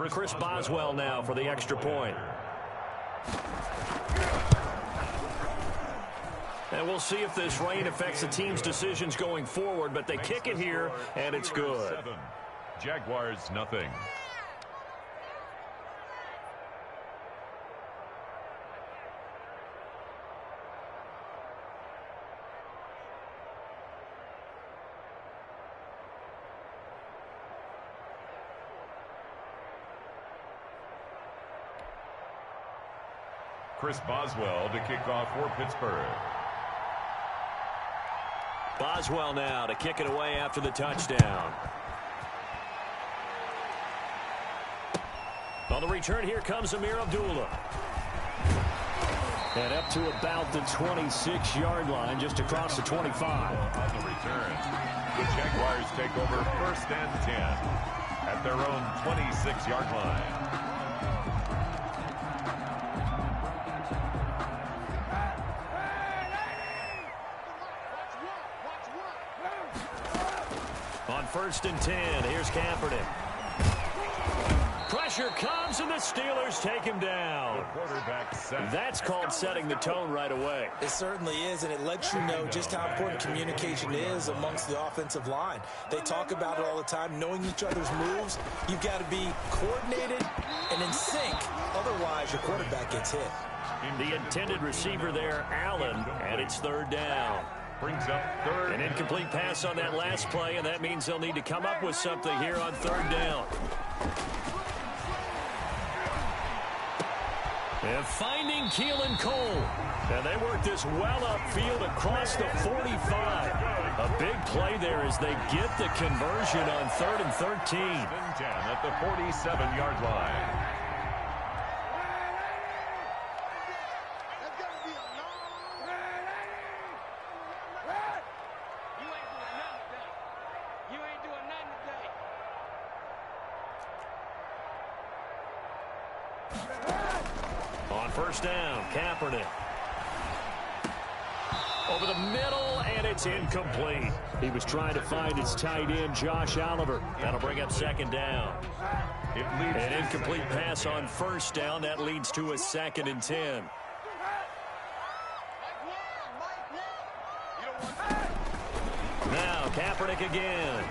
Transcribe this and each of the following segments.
Chris Boswell now for the extra point. And we'll see if this rain affects the team's decisions going forward, but they kick it here, and it's good. Jaguars, nothing. Chris Boswell to kick off for Pittsburgh. Boswell now to kick it away after the touchdown. On the return, here comes Amir Abdullah. And up to about the 26-yard line, just across the 25. On the return, the Jaguars take over 1st and 10 at their own 26-yard line. On 1st and 10, here's Kaepernick. Pressure comes, and the Steelers take him down. That's called setting the tone right away. It certainly is, and it lets you know just how important communication is amongst the offensive line. They talk about it all the time, knowing each other's moves. You've got to be coordinated and in sync. Otherwise, your quarterback gets hit. The intended receiver there, Allen, and it's 3rd down. Brings up 3rd. An incomplete pass on that last play, and that means they'll need to come up with something here on 3rd down. And finding Keelan Cole. And they work this well upfield across the 45. A big play there as they get the conversion on 3rd and 13. 10 at the 47-yard line. On 1st down, Kaepernick. Over the middle, and it's incomplete. He was trying to find his tight end, Josh Oliver. That'll bring up 2nd down. An incomplete pass on 1st down. That leads to a 2nd and 10. Now, Kaepernick again.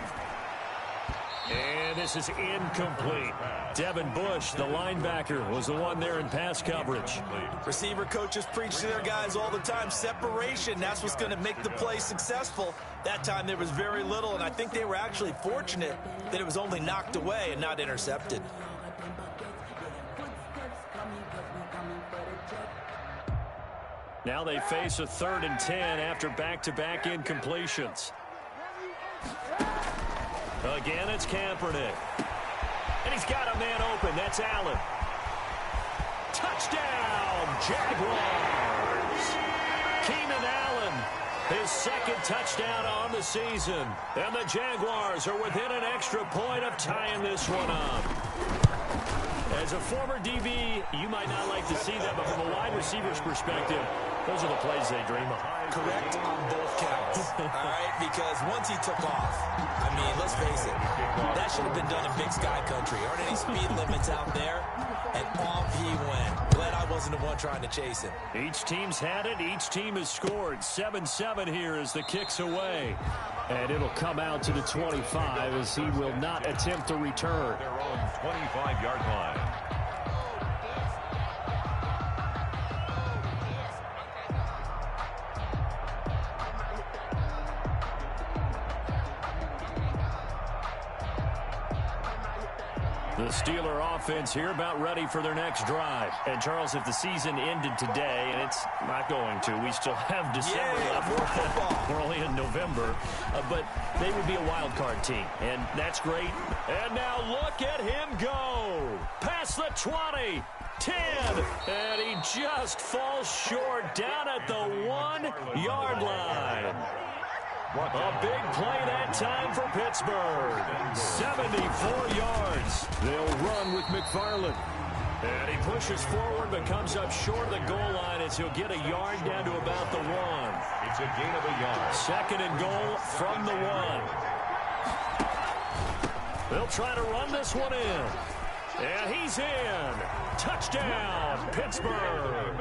And this is incomplete. Devin Bush, the linebacker, was the one there in pass coverage. Receiver coaches preach to their guys all the time. Separation, that's what's going to make the play successful. That time there was very little, and I think they were actually fortunate that it was only knocked away and not intercepted. Now they face a 3rd and 10 after back-to-back incompletions. Again, it's Kaepernick. And he's got a man open. That's Allen. Touchdown, Jaguars. Keenan Allen, his 2nd touchdown on the season. And the Jaguars are within an extra point of tying this one up. As a former DB, you might not like to see that, but from a wide receiver's perspective, those are the plays they dream of. Correct on both counts. All right, because once he took off, I mean, let's face it, that should have been done in Big Sky Country. Aren't any speed limits out there? And off he went. Glad I wasn't the one trying to chase him. Each team's had it. Each team has scored. 7-7 here as the kick's away. And it'll come out to the 25 as he will not attempt to return. Their own 25-yard line. The Steeler offense here about ready for their next drive. And, Charles, if the season ended today, and it's not going to, we still have December left. More football. We're only in November. But they would be a wild card team, and that's great. And now look at him go. Past the 20, 10, and he just falls short down at the 1-yard line. A big play that time for Pittsburgh. 74 yards. They'll run with McFarland. And he pushes forward but comes up short of the goal line as he'll get a yard down to about the 1. It's a gain of a yard. 2nd and goal from the 1. They'll try to run this one in. And he's in. Touchdown, Pittsburgh.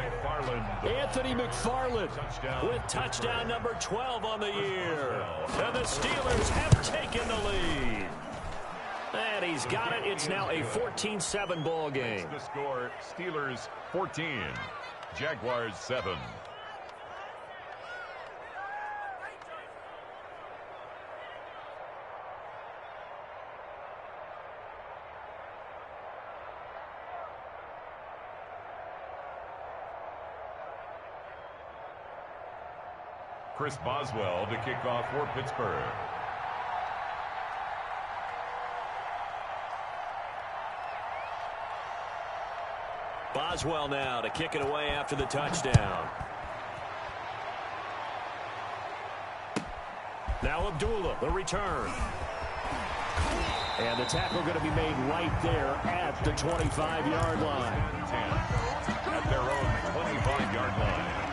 Anthony McFarland with touchdown number 12 on the year. And the Steelers have taken the lead. And he's got it. It's now a 14-7 ball game. The score, Steelers 14, Jaguars 7. Chris Boswell to kick off for Pittsburgh. Boswell now to kick it away after the touchdown. Now Abdullah, the return. And the tackle going to be made right there at the 25-yard line. At their own 25-yard line.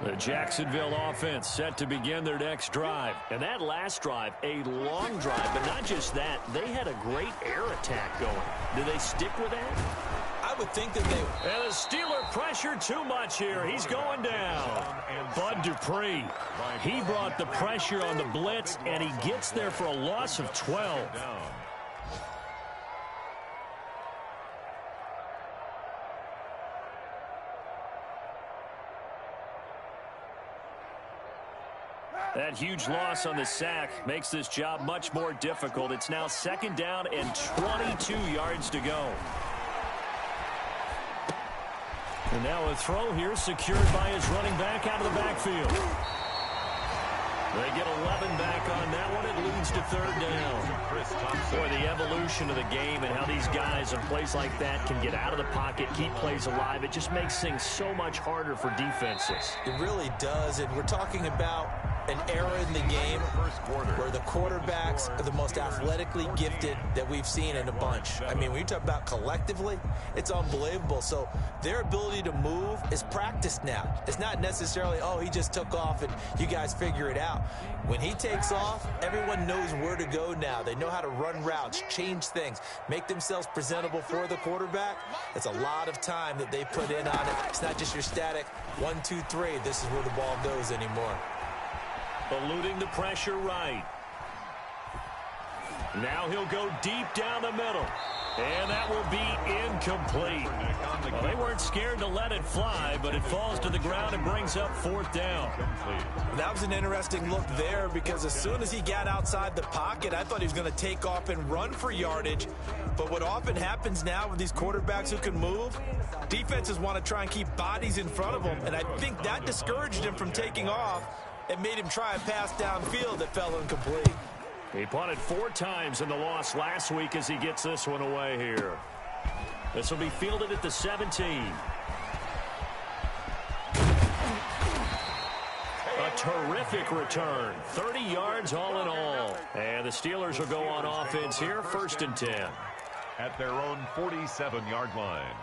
The Jacksonville offense set to begin their next drive. And that last drive, a long drive, but not just that. They had a great air attack going. Do they stick with that? I would think that they would. And the Steeler pressure too much here. He's going down. Bud Dupree. He brought the pressure on the blitz, and he gets there for a loss of 12. That huge loss on the sack makes this job much more difficult. It's now 2nd down and 22 yards to go. And now a throw here secured by his running back out of the backfield. They get 11 back on that one. It leads to 3rd down. Boy, the evolution of the game and how these guys in plays like that can get out of the pocket, keep plays alive, it just makes things so much harder for defenses. It really does, and we're talking about an era in the game where the quarterbacks are the most athletically gifted that we've seen in a bunch. I mean, when you talk about collectively, it's unbelievable. So their ability to move is practiced now. It's not necessarily, oh, he just took off and you guys figure it out. When he takes off, everyone knows where to go now. They know how to run routes, change things, make themselves presentable for the quarterback. It's a lot of time that they put in on it. It's not just your static 1, 2, 3. This is where the ball goes anymore. Eluding the pressure right. Now he'll go deep down the middle. And that will be incomplete. Well, they weren't scared to let it fly, but it falls to the ground and brings up 4th down. That was an interesting look there because as soon as he got outside the pocket, I thought he was going to take off and run for yardage. But what often happens now with these quarterbacks who can move, defenses want to try and keep bodies in front of them. And I think that discouraged him from taking off. It made him try a pass downfield that fell incomplete. He punted 4 times in the loss last week as he gets this one away here. This will be fielded at the 17. A terrific return. 30 yards all in all. And the Steelers will go on offense here, 1st and 10. At their own 47-yard line.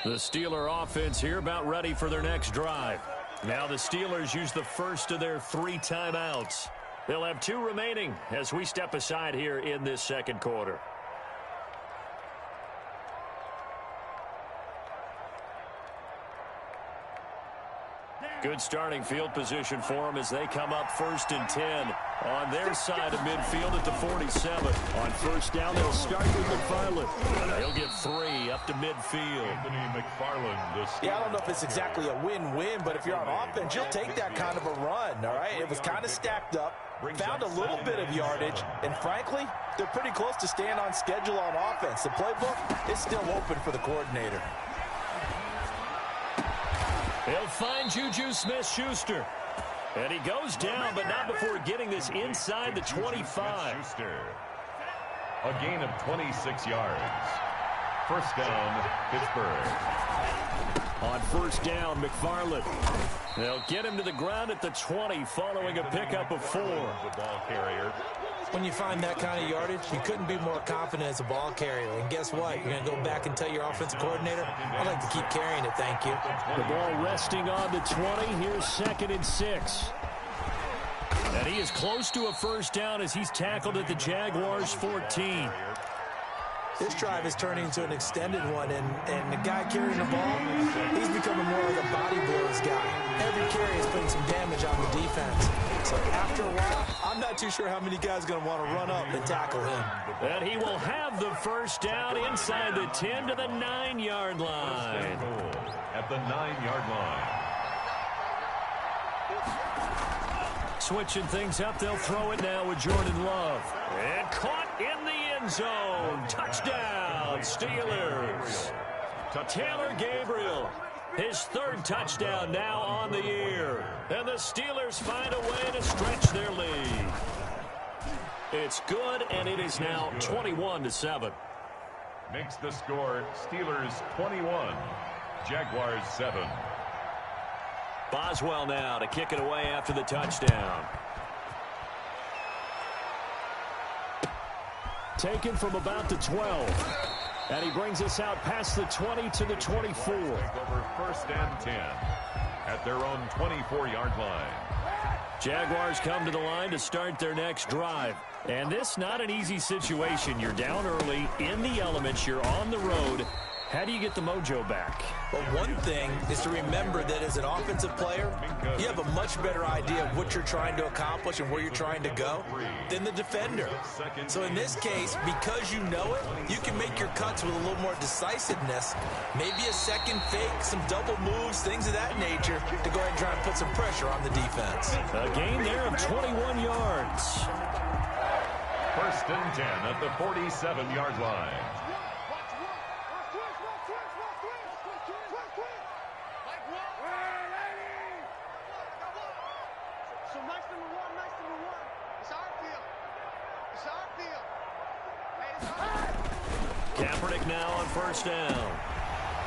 The Steeler offense here about ready for their next drive. Now the Steelers use the first of their 3 timeouts. They'll have 2 remaining as we step aside here in this 2nd quarter. Good starting field position for them as they come up 1st and 10 on their side of midfield at the 47. On first down, they'll start with McFarland. He'll get 3 up to midfield. Anthony McFarland. Yeah, I don't know if it's exactly a win-win, but if you're on offense, you'll take that kind of a run, all right? It was kind of stacked up, found a little bit of yardage, and frankly, they're pretty close to staying on schedule on offense. The playbook is still open for the coordinator. He'll find Juju Smith-Schuster. And he goes down, but not before getting this inside the 25. Schuster. A gain of 26 yards. First down, Pittsburgh. On first down, McFarland. They'll get him to the ground at the 20 following a pickup of 4. The ball carrier. When you find that kind of yardage, you couldn't be more confident as a ball carrier. And guess what? You're going to go back and tell your offensive coordinator, I'd like to keep carrying it, thank you. The ball resting on the 20. Here's 2nd and 6. And he is close to a first down as he's tackled at the Jaguars' 14. This drive is turning into an extended one, and the guy carrying the ball, he's becoming more like a body blows guy. Every carry is putting some damage on the defense. So after a while, I'm not too sure how many guys are going to want to run up and tackle him. And he will have the first down inside the 10 to the 9-yard line. At the 9-yard line. Switching things up, they'll throw it now with Jordan Love. And caught in the end zone. Touchdown, Steelers. Taylor Gabriel, his 3rd touchdown now on the year. And the Steelers find a way to stretch their lead. It's good, and it is now 21-7. Makes the score Steelers 21, Jaguars 7. Boswell now to kick it away after the touchdown. Taken from about the 12. And he brings us out past the 20 to the 24. Over 1st and 10 at their own 24-yard line. Jaguars come to the line to start their next drive. And this not an easy situation. You're down early, in the elements, you're on the road. How do you get the mojo back? But one thing is to remember that as an offensive player, you have a much better idea of what you're trying to accomplish and where you're trying to go than the defender. So in this case, because you know it, you can make your cuts with a little more decisiveness. Maybe a second fake, some double moves, things of that nature to go ahead and try and put some pressure on the defense. A gain there of 21 yards. 1st and 10 at the 47-yard line. Kaepernick now on first down.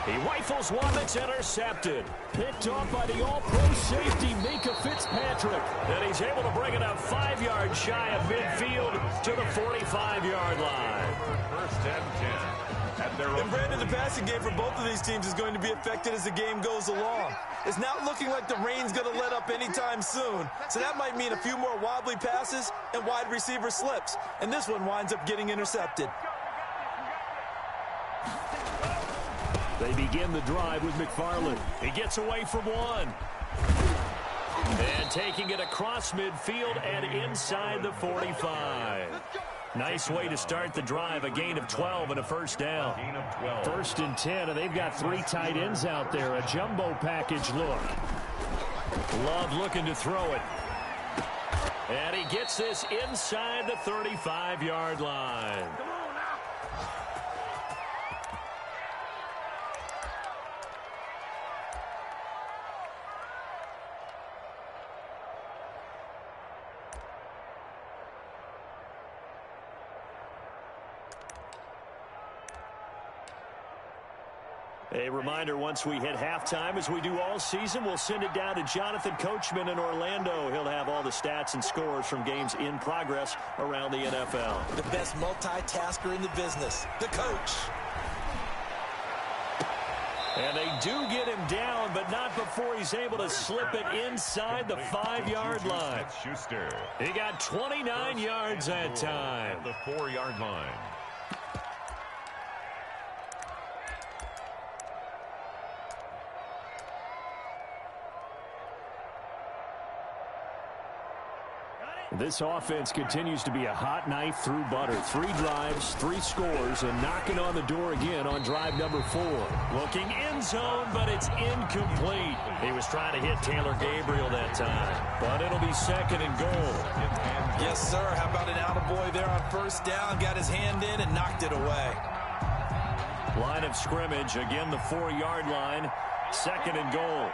He rifles one that's intercepted. Picked off by the all-pro safety, Minkah Fitzpatrick. And he's able to bring it up 5 yards shy of midfield to the 45-yard line. 1st and 10 at their own. And Brandon, the passing game for both of these teams is going to be affected as the game goes along. It's not looking like the rain's going to let up anytime soon. So that might mean a few more wobbly passes and wide receiver slips. And this one winds up getting intercepted. They begin the drive with McFarland. He gets away from one. And taking it across midfield and inside the 45. Nice way to start the drive. A gain of 12 and a first down. Gain of 12. 1st and 10, and they've got 3 tight ends out there. A jumbo package look. Love looking to throw it. And he gets this inside the 35-yard line. A reminder, once we hit halftime, as we do all season, we'll send it down to Jonathan Coachman in Orlando. He'll have all the stats and scores from games in progress around the NFL. The best multitasker in the business, the coach. And they do get him down, but not before he's able to slip it inside the 5-yard line. Schuster. He got 29 yards that time. At the 4-yard line. This offense continues to be a hot knife through butter. 3 drives, 3 scores, and knocking on the door again on drive number 4. Looking end zone, but it's incomplete. He was trying to hit Taylor Gabriel that time, but it'll be 2nd and goal. Yes, sir. How about an attaboy there on first down? Got his hand in and knocked it away. Line of scrimmage, again the 4-yard line, 2nd and goal.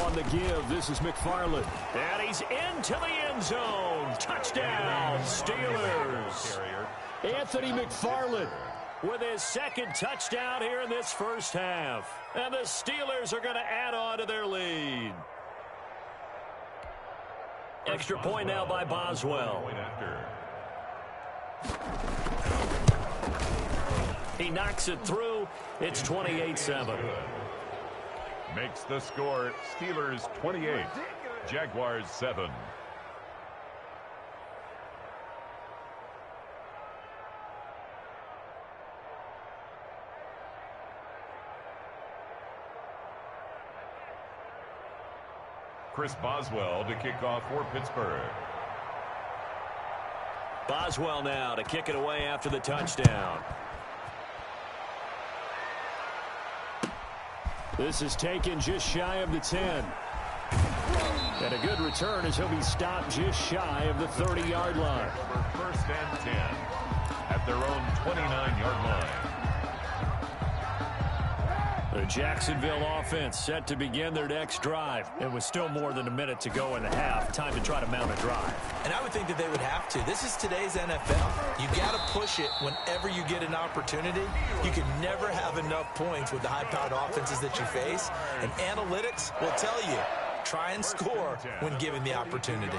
On the give, this is McFarland. And he's into the end zone. Touchdown, Steelers. Anthony McFarland with his 2nd touchdown here in this first half. And the Steelers are going to add on to their lead. Extra point now by Boswell. He knocks it through. It's 28-7. Makes the score Steelers 28, Jaguars 7. Chris Boswell to kick off for Pittsburgh. Boswell now to kick it away after the touchdown. This is taken just shy of the 10. And a good return as he'll be stopped just shy of the 30-yard line. First and 10 at their own 29-yard line. The Jacksonville offense set to begin their next drive. It was still more than a minute to go in the half. Time to try to mount a drive. And I would think that they would have to. This is today's NFL. You got to push it whenever you get an opportunity. You can never have enough points with the high-powered offenses that you face. And analytics will tell you, try and score when given the opportunity.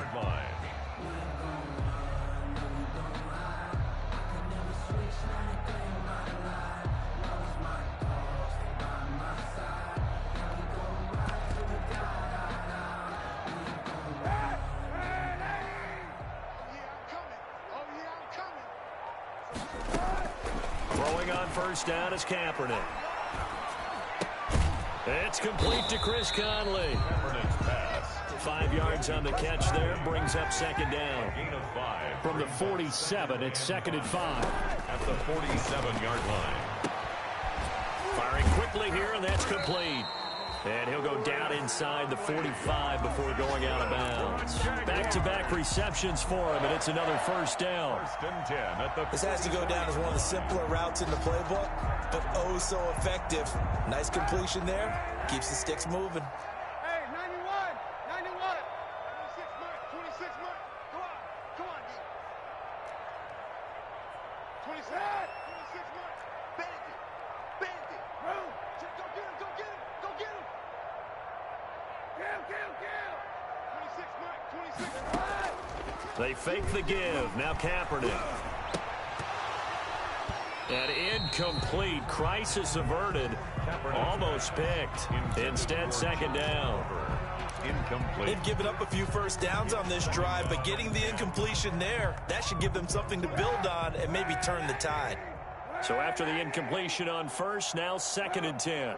Throwing on first down is Kaepernick. It's complete to Chris Conley. 5 yards on the catch there, brings up 2nd down. Gain of 5. From the 47, it's 2nd and 5. At the 47-yard line. Firing quickly here, and that's complete. And he'll go down inside the 45 before going out of bounds. Back-to-back receptions for him, and it's another first down. First and 10 at the This has to go down as one of the simpler routes in the playbook, but oh so effective. Nice completion there. Keeps the sticks moving. Hey, 91, 91. 26 Mike, 26 Mike. Come on, D. 26 Mike. Bandit. Room. Go get him. Kill. 26 Mike, 26 Mike. They fake the give. Now Kaepernick. And incomplete. Crisis averted. Almost picked. Instead, 2nd down. Incomplete. They've given up a few first downs on this drive, but getting the incompletion there, that should give them something to build on and maybe turn the tide. So after the incompletion on first, now 2nd and 10.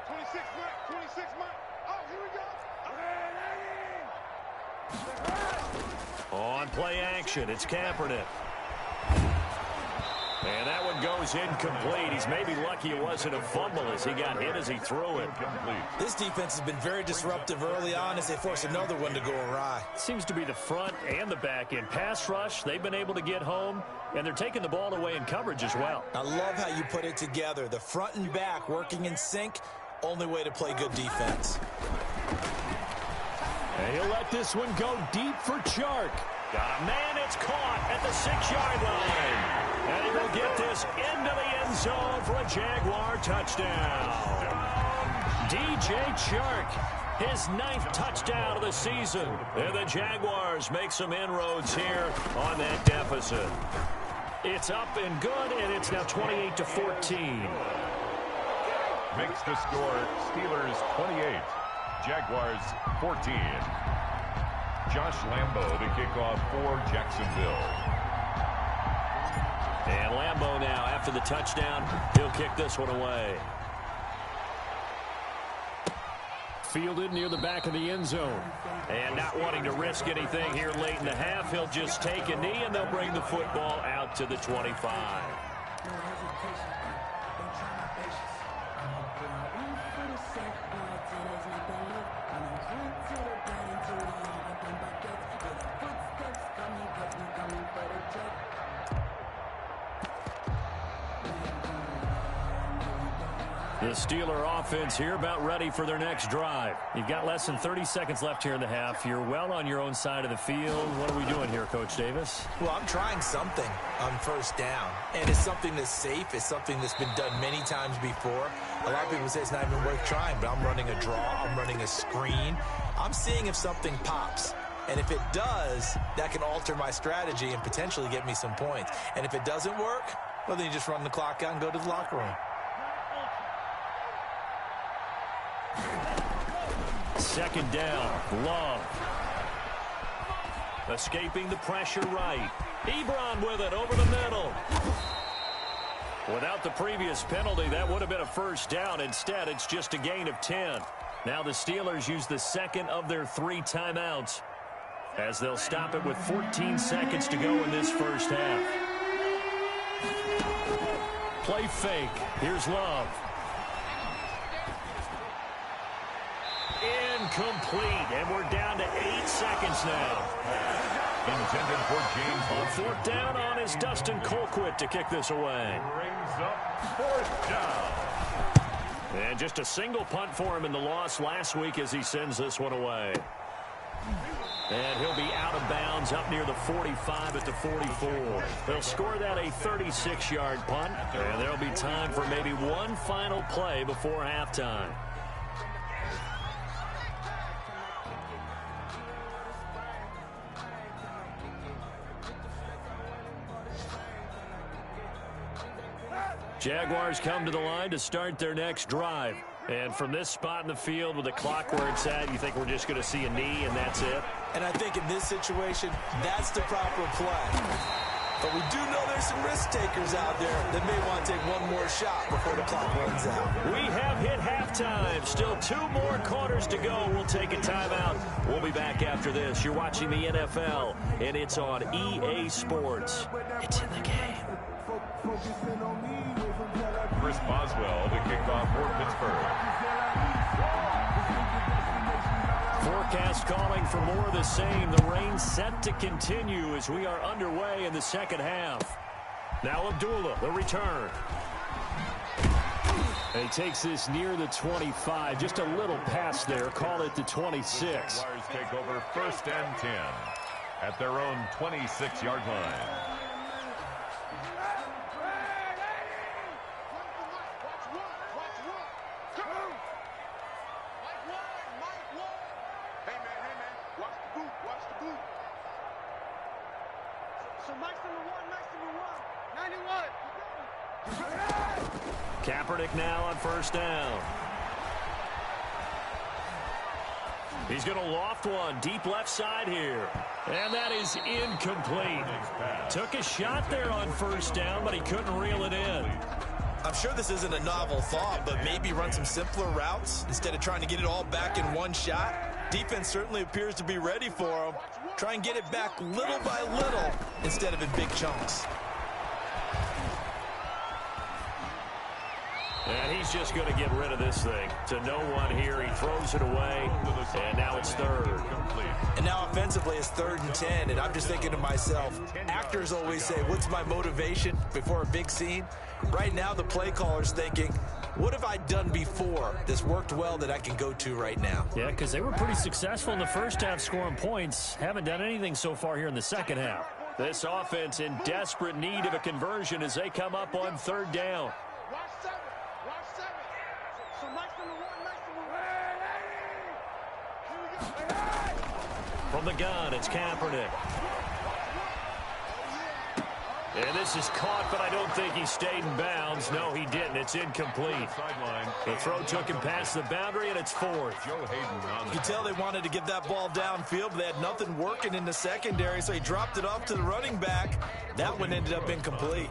26 Mike. Oh, here we go. On play action, it's Kaepernick. And that one goes incomplete. He's maybe lucky it wasn't a fumble as he got hit as he threw it. This defense has been very disruptive early on as they force another one to go awry. Seems to be the front and the back end. Pass rush, they've been able to get home, and they're taking the ball away in coverage as well. I love how you put it together. The front and back working in sync, only way to play good defense. And he'll let this one go deep for Chark. Got a man, it's caught at the 6-yard line. And he will get this into the end zone for a Jaguar touchdown. DJ Chark, his 9th touchdown of the season. And the Jaguars make some inroads here on that deficit. It's up and good, and it's now 28-14. Makes the score Steelers 28, Jaguars 14. Josh Lambo to kick off for Jacksonville. And Lambo now, after the touchdown, he'll kick this one away. Fielded near the back of the end zone. And not wanting to risk anything here late in the half, he'll just take a knee, and they'll bring the football out to the 25. The Steeler offense here about ready for their next drive. You've got less than 30 seconds left here in the half. You're well on your own side of the field. What are we doing here, Coach Davis? Well, I'm trying something on first down, and it's something that's safe. It's something that's been done many times before. A lot of people say it's not even worth trying, but I'm running a draw. I'm running a screen. I'm seeing if something pops. And if it does, that can alter my strategy and potentially get me some points. And if it doesn't work, well, then you just run the clock out and go to the locker room. Second down, Love. Escaping the pressure right. Ebron with it over the middle. Without the previous penalty, that would have been a first down. Instead, it's just a gain of 10. Now the Steelers use the second of their 3 timeouts, as they'll stop it with 14 seconds to go in this first half. Play fake. Here's Love. Incomplete, and we're down to 8 seconds now. Intended for James. On fourth down on is Dustin Colquitt to kick this away. Brings up fourth down. And just a single punt for him in the loss last week as he sends this one away. And he'll be out of bounds up near the 45 at the 44. They'll score that a 36-yard punt, and there'll be time for maybe one final play before halftime. Jaguars come to the line to start their next drive. And from this spot in the field with the clock where it's at, you think we're just going to see a knee and that's it? And I think in this situation, that's the proper play. But we do know there's some risk takers out there that may want to take one more shot before the clock runs out. We have hit halftime. Still 2 more quarters to go. We'll take a timeout. We'll be back after this. You're watching the NFL, and it's on EA Sports. It's in the game. Chris Boswell to kick off for Pittsburgh. Forecast calling for more of the same. The rain set to continue as we are underway in the second half. Now Abdullah, the return. And he takes this near the 25. Just a little pass there. Call it the 26. Jaguars take over first and 10 at their own 26-yard line. Kaepernick now on first down. He's going to loft one deep left side here. And that is incomplete. Took a shot there on first down, but he couldn't reel it in. I'm sure this isn't a novel thought, but maybe run some simpler routes instead of trying to get it all back in one shot. Defense certainly appears to be ready for him. Try and get it back little by little instead of in big chunks. And he's just going to get rid of this thing. To no one here. He throws it away. And now it's third. And now offensively it's 3rd and 10. And I'm just thinking to myself, actors always say, what's my motivation before a big scene? Right now the play caller's thinking, what have I done before that's worked well that I can go to right now? Yeah, because they were pretty successful in the first half scoring points. Haven't done anything so far here in the second half. This offense in desperate need of a conversion as they come up on 3rd down. From the gun, it's Kaepernick. And this is caught, but I don't think he stayed in bounds. No, he didn't. It's incomplete. The throw took him past the boundary, and it's fourth. You could tell they wanted to get that ball downfield, but they had nothing working in the secondary, so he dropped it off to the running back. That one ended up incomplete.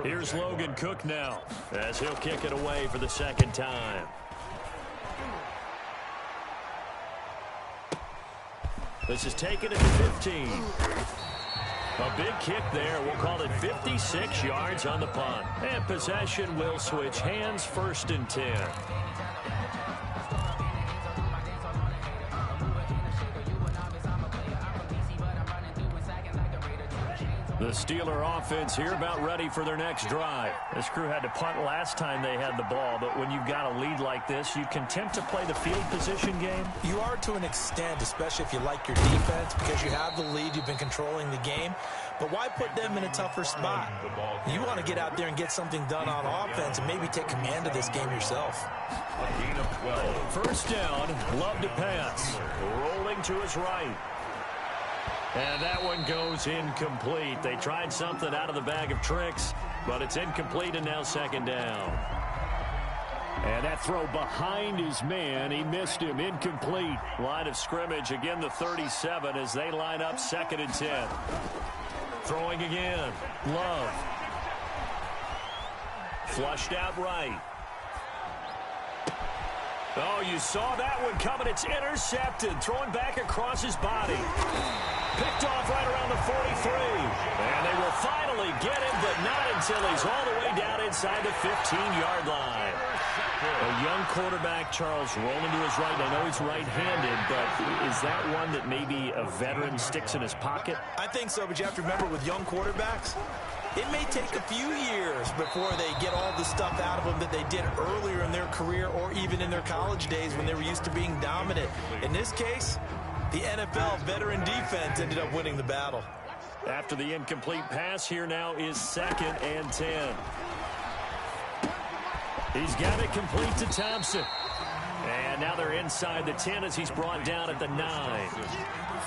Here's Logan Cook now, as he'll kick it away for the second time. This is taken at the 15. A big kick there. We'll call it 56 yards on the punt. And possession will switch hands, 1st and 10. The Steeler offense here about ready for their next drive. This crew had to punt last time they had the ball, but when you've got a lead like this, you content to play the field position game? You are to an extent, especially if you like your defense, because you have the lead, you've been controlling the game. But why put them in a tougher spot? You want to get out there and get something done on offense and maybe take command of this game yourself. A gain of 12. First down, Love to pass. Rolling to his right. And that one goes incomplete. They tried something out of the bag of tricks, but it's incomplete, and now second down. And that throw behind his man. He missed him. Incomplete. Line of scrimmage, again the 37 as they line up 2nd and 10. Throwing again. Love. Flushed out right. Oh, you saw that one coming. It's intercepted. Throwing back across his body. Picked off right around the 43. And they will finally get him, but not until he's all the way down inside the 15-yard line. A young quarterback, Charles, rolling to his right. I know he's right-handed, but is that one that maybe a veteran sticks in his pocket? I think so, but you have to remember with young quarterbacks, it may take a few years before they get all the stuff out of them that they did earlier in their career or even in their college days when they were used to being dominant. In this case, the NFL veteran defense ended up winning the battle. After the incomplete pass, here now is 2nd and 10. He's got it complete to Thompson. And now they're inside the 10 as he's brought down at the 9.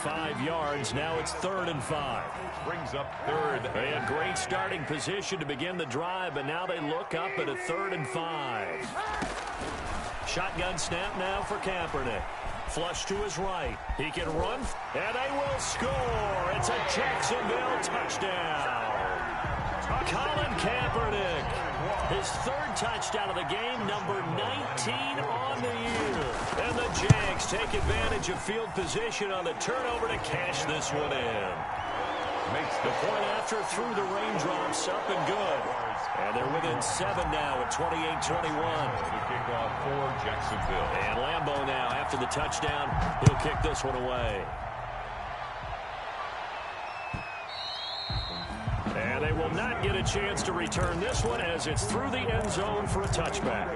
5 yards. Now it's 3rd and 5. Brings up 3rd. A great starting position to begin the drive, but now they look up at a 3rd and 5. Shotgun snap now for Kaepernick. Flush to his right. He can run, and they will score. It's a Jacksonville touchdown. Colin Kaepernick, his 3rd touchdown of the game, number 19 on the year. And the Jags take advantage of field position on the turnover to cash this one in. Makes the point after through the raindrops, up and good. And they're within 7 now at 28-21. The kickoff for Jacksonville. And Lambeau now, after the touchdown, he'll kick this one away. And they will not get a chance to return this one as it's through the end zone for a touchback.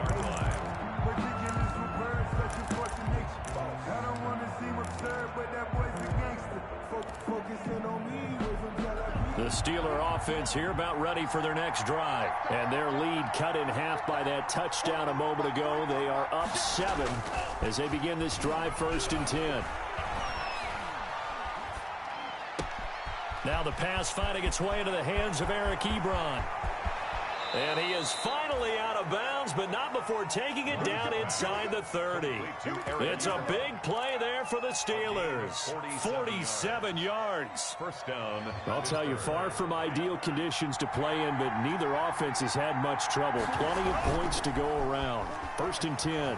The Steeler offense here about ready for their next drive. And their lead cut in half by that touchdown a moment ago. They are up 7 as they begin this drive, 1st and 10. Now the pass finding its way into the hands of Eric Ebron. And he is finally out of bounds, but not before taking it down inside the 30. It's a big play there for the Steelers. 47 yards. First down. I'll tell you, far from ideal conditions to play in, but neither offense has had much trouble. Plenty of points to go around. 1st and 10.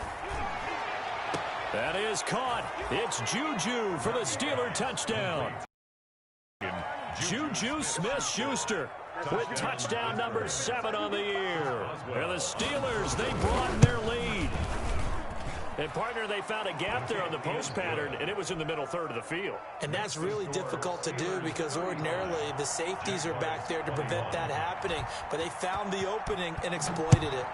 That is caught. It's Juju for the Steeler touchdown. Juju Smith-Schuster with touchdown number 7 on the year. And the Steelers, they broaden their lead. And, partner, they found a gap there on the post pattern, and it was in the middle 3rd of the field. And that's really difficult to do because ordinarily the safeties are back there to prevent that happening. But they found the opening and exploited it.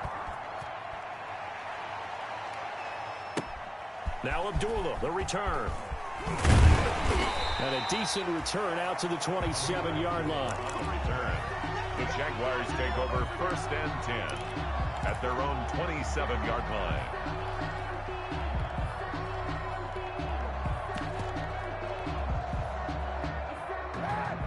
Now Abdullah, the return. And a decent return out to the 27-yard line. Return. The Jaguars take over 1st and 10 at their own 27-yard line.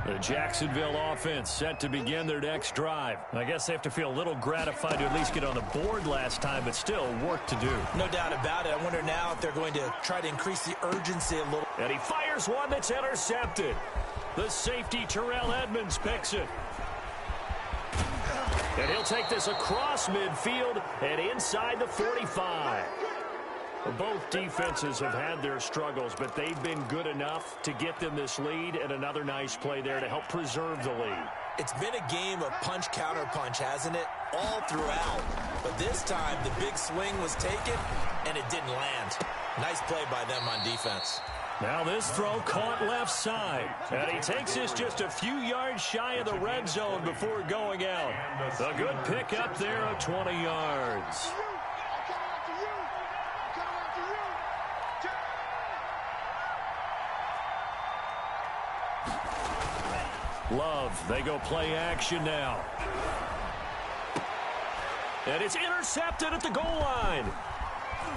The Jacksonville offense set to begin their next drive. I guess they have to feel a little gratified to at least get on the board last time, but still work to do. No doubt about it. I wonder now if they're going to try to increase the urgency a little. And he fires one that's intercepted. The safety, Terrell Edmonds, picks it. And he'll take this across midfield and inside the 45. Both defenses have had their struggles, but they've been good enough to get them this lead, and another nice play there to help preserve the lead. It's been a game of punch-counter-punch, hasn't it? All throughout. But this time, the big swing was taken, and it didn't land. Nice play by them on defense. Now this throw caught left side. And he takes this just a few yards shy of the red zone before going out. A good pickup there of 20 yards. Love, they go play action now. And it's intercepted at the goal line.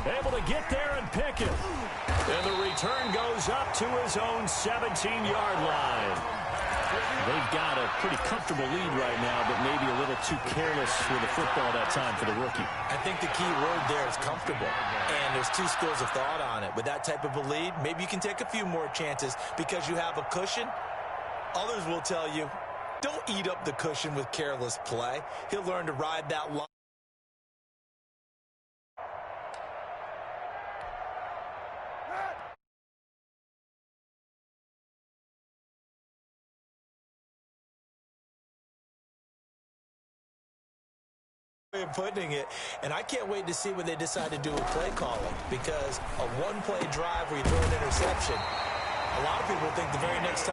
Able to get there and pick it. And the return goes up to his own 17-yard line. They've got a pretty comfortable lead right now, but maybe a little too careless with the football that time for the rookie. I think the key word there is comfortable. And there's two schools of thought on it. With that type of a lead, maybe you can take a few more chances because you have a cushion. Others will tell you, don't eat up the cushion with careless play. He'll learn to ride that line. Of putting it, and I can't wait to see what they decide to do with play calling, because a one-play drive where you throw an interception, a lot of people think the very next time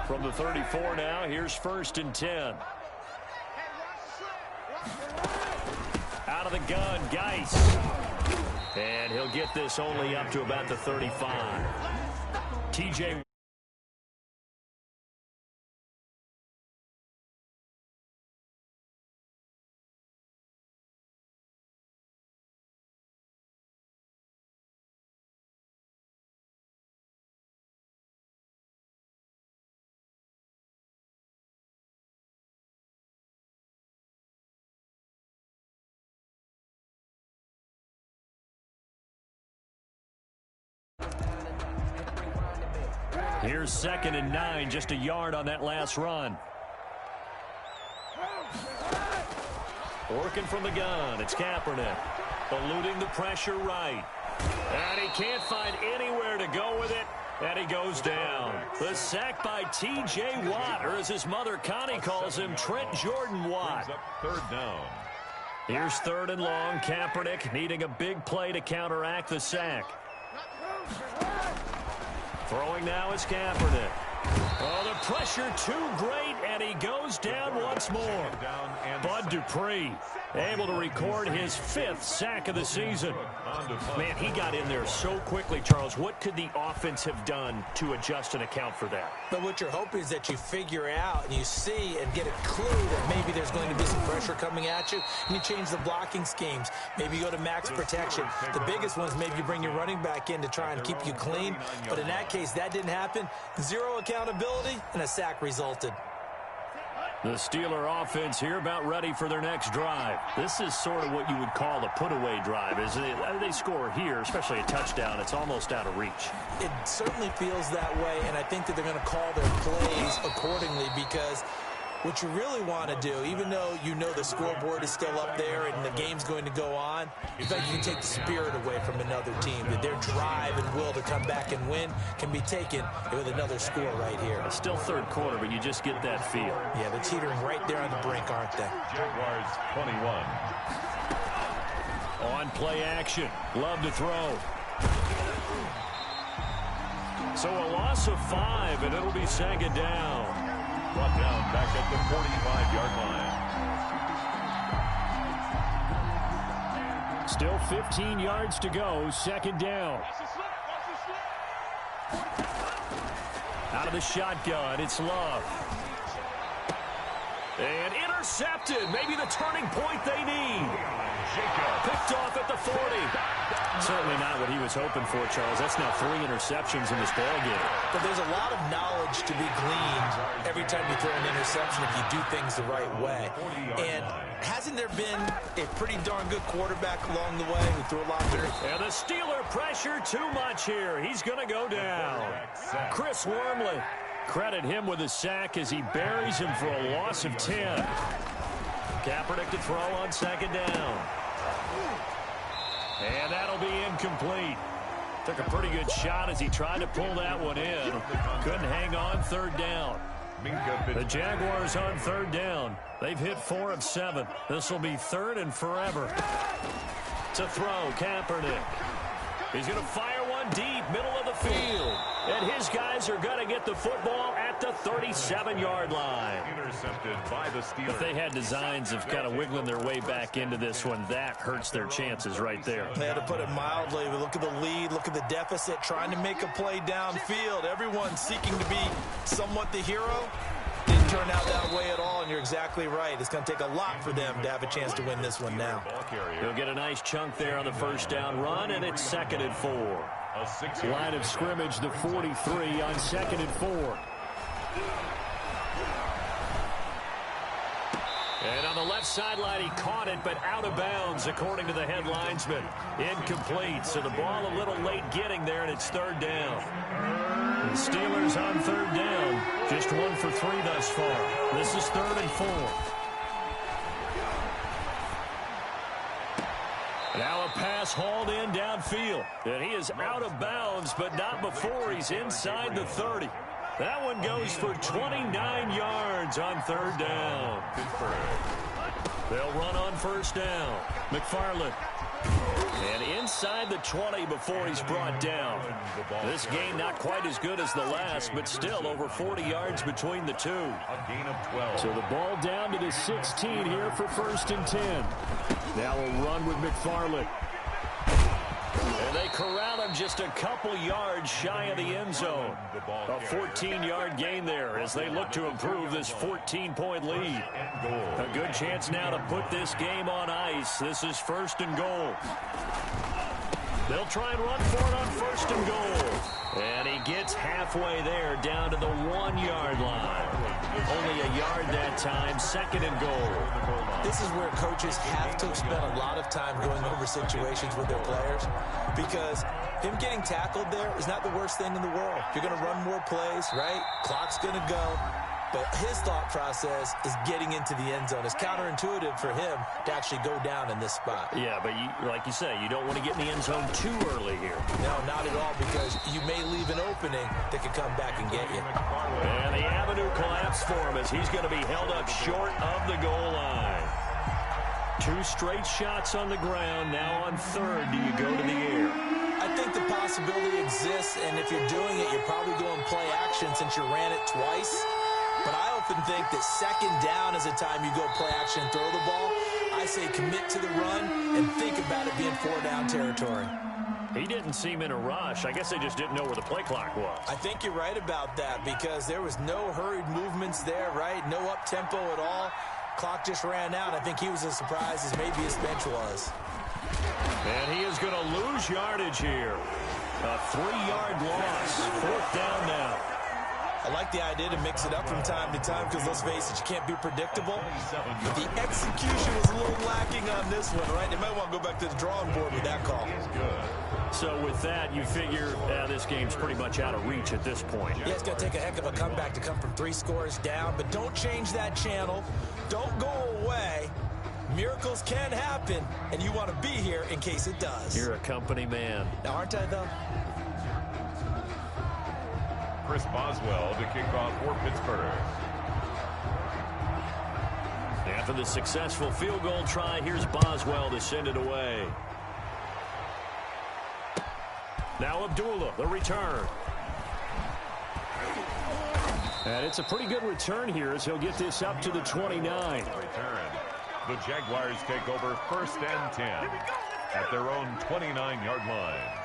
from the 34 now, here's 1st and 10. Out of the gun, Geis. And he'll get this only up to about the 35. TJ. Here's 2nd and 9, just a yard on that last run. Working from the gun, it's Kaepernick. Eluding the pressure right. And he can't find anywhere to go with it, and he goes down. The sack by T.J. Watt, or as his mother Connie calls him, Trent Jordan Watt. 3rd down. Here's 3rd and long. Kaepernick needing a big play to counteract the sack. Throwing now is Kaepernick. Oh, the pressure too great, and he goes down once more. Bud Dupree able to record his 5th sack of the season. Man, he got in there so quickly, Charles. What could the offense have done to adjust and account for that? But what you're hoping is that you figure out and you see and get a clue that maybe there's going to be some pressure coming at you, and you change the blocking schemes. Maybe you go to max protection. The biggest ones, maybe you bring your running back in to try and keep you clean. But in that case, that didn't happen. Zero accountability, and a sack resulted. The Steeler offense here about ready for their next drive. This is sort of what you would call a put-away drive, isn't it? They score here, especially a touchdown. It's almost out of reach. It certainly feels that way, and I think that they're going to call their plays accordingly, because what you really want to do, even though you know the scoreboard is still up there and the game's going to go on, in fact, you can take the spirit away from another team, that their drive and will to come back and win can be taken with another score right here. It's still 3rd quarter, but you just get that feel. Yeah, they're teetering right there on the brink, aren't they? Jaguars 21. On play action. Love to throw. So a loss of 5, and it'll be 2nd down. Brought down back at the 45-yard line. Still 15 yards to go, second down. Out of the shotgun, it's Love. And intercepted. Maybe the turning point they need. Picked off at the 40. Certainly not what he was hoping for, Charles. That's now 3 interceptions in this ballgame. But there's a lot of knowledge to be gleaned every time you throw an interception if you do things the right way. And hasn't there been a pretty darn good quarterback along the way who threw a lot of dirt? And the Steeler pressure too much here. He's going to go down. Chris Wormley. Credit him with a sack as he buries him for a loss of 10. Kaepernick to throw on second down. And that'll be incomplete. Took a pretty good shot as he tried to pull that one in. Couldn't hang on third down. The Jaguars on third down. They've hit 4 of 7. This will be third and forever. To throw, Kaepernick. He's going to fire one deep, middle of the field. And his guys are going to get the football at the 37-yard line. Intercepted by the Steelers. If they had designs of kind of wiggling their way back into this one, that hurts their chances right there. They had to put it mildly. Look at the lead. Look at the deficit. Trying to make a play downfield. Everyone seeking to be somewhat the hero. Didn't turn out that way at all, and you're exactly right. It's going to take a lot for them to have a chance to win this one now. He'll get a nice chunk there on the first down run, and it's 2nd and 4. Line of scrimmage, the 43 on 2nd and 4. And on the left sideline, he caught it, but out of bounds, according to the head linesman. Incomplete, so the ball a little late getting there, and it's 3rd down. The Steelers on 3rd down. Just 1 for 3 thus far. This is 3rd and 4. Now a pass hauled in downfield. And he is out of bounds, but not before he's inside the 30. That one goes for 29 yards on 3rd down. They'll run on 1st down. McFarland. And inside the 20 before he's brought down. This game not quite as good as the last, but still over 40 yards between the two. A gain of 12. So the ball down to the 16 here for 1st and 10. Now a run with McFarland. And they corral him just a couple yards shy of the end zone. A 14-yard gain there as they look to improve this 14-point lead. A good chance now to put this game on ice. This is 1st and goal. They'll try and run for it on 1st and goal. And he gets halfway there down to the 1-yard line. Only a yard that time, 2nd and goal. This is where coaches have to spend a lot of time going over situations with their players, because him getting tackled there is not the worst thing in the world. You're going to run more plays, right? Clock's going to go. But his thought process is getting into the end zone. It's counterintuitive for him to actually go down in this spot. Yeah, but like you say, you don't want to get in the end zone too early here. No, not at all, because you may leave an opening that could come back and get you. And the avenue collapsed for him as he's going to be held up short of the goal line. 2 straight shots on the ground. Now on 3rd, do you go to the air? I think the possibility exists, and if you're doing it, you're probably going play action since you ran it twice. But I often think that 2nd down is the time you go play action and throw the ball. I say commit to the run and think about it being 4-down territory. He didn't seem in a rush. I guess they just didn't know where the play clock was. I think you're right about that, because there was no hurried movements there, right? No up-tempo at all. Clock just ran out. I think he was as surprised as maybe his bench was. And he is going to lose yardage here. A 3-yard loss. 4th down now. I like the idea to mix it up from time to time, because let's face it, you can't be predictable. But the execution was a little lacking on this one, right? They might want to go back to the drawing board with that call. So with that, you figure this game's pretty much out of reach at this point. Yeah, it's going to take a heck of a comeback to come from 3 scores down, but don't change that channel. Don't go away. Miracles can happen, and you want to be here in case it does. You're a company man. Now, aren't I, though? Chris Boswell to kick off for Pittsburgh. After the successful field goal try, here's Boswell to send it away. Now Abdullah, the return. And it's a pretty good return here as he'll get this up to the 29. Return. The Jaguars take over 1st and 10. at their own 29-yard line.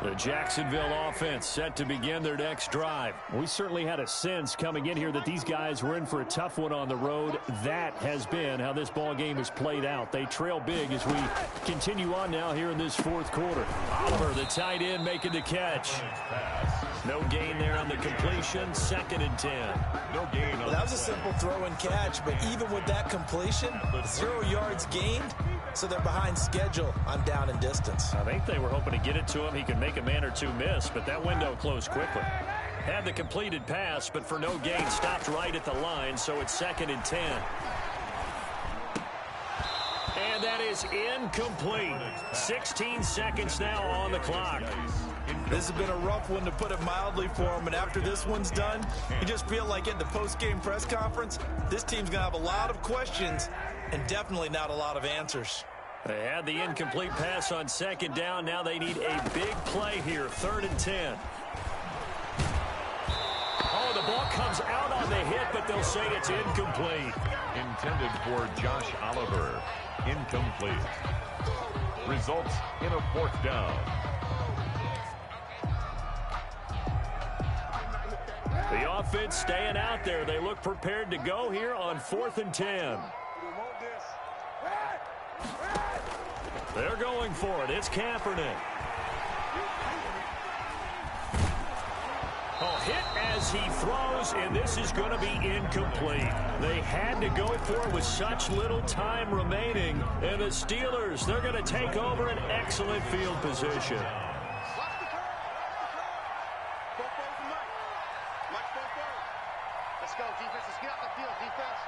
The Jacksonville offense set to begin their next drive. We certainly had a sense coming in here that these guys were in for a tough one on the road. That has been how this ball game has played out. They trail big as we continue on now here in this fourth quarter. Oliver, the tight end, making the catch. No gain there on the completion. 2nd and 10. No gain on that was a simple throw and catch, but even with that completion, 0 yards gained. So they're behind schedule on down and distance. I think they were hoping to get it to him. He could make a man or two miss, but that window closed quickly. Had the completed pass, but for no gain, stopped right at the line, so it's 2nd and 10. And that is incomplete. 16 seconds now on the clock. This has been a rough one, to put it mildly, for him. And after this one's done, you just feel like at the post-game press conference, this team's going to have a lot of questions and definitely not a lot of answers. They had the incomplete pass on 2nd down. Now they need a big play here. 3rd and 10. Oh, the ball comes out on the hit, but they'll say it's incomplete. Intended for Josh Oliver. Incomplete. Results in a 4th down. The offense staying out there. They look prepared to go here on 4th and 10. They're going for it. It's Kaepernick. Oh, hit as he throws, and this is going to be incomplete. They had to go for it with such little time remaining. And the Steelers, they're going to take over an excellent field position. Let's go, defense. Let's get out the field, defense.